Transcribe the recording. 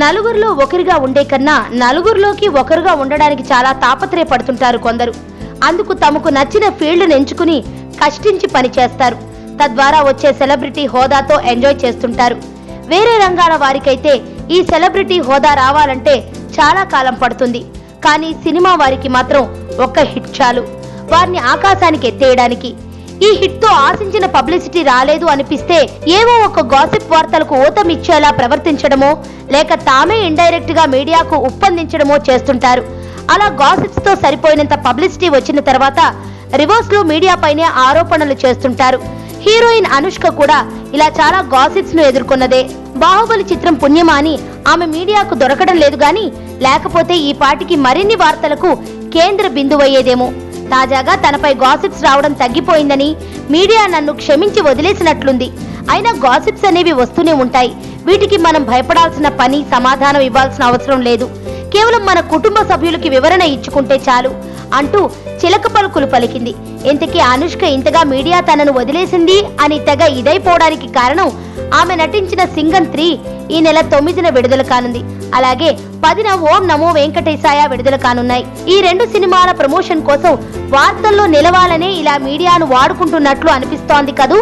నలుగురిలో ఒకరిగా ఉండే కన్నా నలుగురిలోకి ఒకరుగా ఉండడానికి చాలా తాపత్రయపడుతుంటారు కొందరు. అందుకు తమకు నచ్చిన ఫీల్డ్ను ఎంచుకుని కష్టించి పనిచేస్తారు. తద్వారా వచ్చే సెలబ్రిటీ హోదాతో ఎంజాయ్ చేస్తుంటారు. వేరే రంగాల వారికైతే ఈ సెలబ్రిటీ హోదా రావాలంటే చాలా కాలం పడుతుంది. కానీ సినిమా వారికి మాత్రం ఒక్క హిట్ చాలు వారిని ఆకాశానికి ఎత్తేయడానికి. ఈ హిట్ తో ఆశించిన పబ్లిసిటీ రాలేదు అనిపిస్తే ఏవో ఒక గాసిప్ వార్తలకు ఊతమిచ్చేలా ప్రవర్తించడమో లేక తామే ఇండైరెక్ట్ గా మీడియాకు ఉప్పందించడమో చేస్తుంటారు. అలా గాసిప్స్ తో సరిపోయినంత పబ్లిసిటీ వచ్చిన తర్వాత రివర్స్ లో మీడియా పైనే ఆరోపణలు చేస్తుంటారు. హీరోయిన్ అనుష్క కూడా ఇలా చాలా గాసిప్స్ ను ఎదుర్కొన్నదే. బాహుబలి చిత్రం పుణ్యమా అని ఆమె మీడియాకు దొరకడం లేదు గాని లేకపోతే ఈ పాటికి మరిన్ని వార్తలకు కేంద్ర బిందువయ్యేదేమో. తాజాగా తనపై గాసిప్స్ రావడం తగ్గిపోయిందని మీడియా నన్ను క్షమించి వదిలేసినట్లుంది. అయినా గాసిప్స్ అనేవి వస్తూనే ఉంటాయి. వీటికి మనం భయపడాల్సిన పని, సమాధానం ఇవ్వాల్సిన అవసరం లేదు. కేవలం మన కుటుంబ సభ్యులకి వివరణ ఇచ్చుకుంటే చాలు అంటూ చిలక పలుకులు పలికింది. ఇంతకీ అనుష్క ఇంతగా మీడియా తనను వదిలేసింది అని తెగ ఇదైపోవడానికి కారణం ఆమె నటించిన సింగం 3 ఈ నెల 9న విడుదల కానుంది. అలాగే 10న ఓం నమో వెంకటేశాయ విడుదల కానున్నాయి. ఈ 2 సినిమాల ప్రమోషన్ కోసం వార్తల్లో నిలవాలనే ఇలా మీడియాను వాడుకుంటున్నట్లు అనిపిస్తోంది కదూ.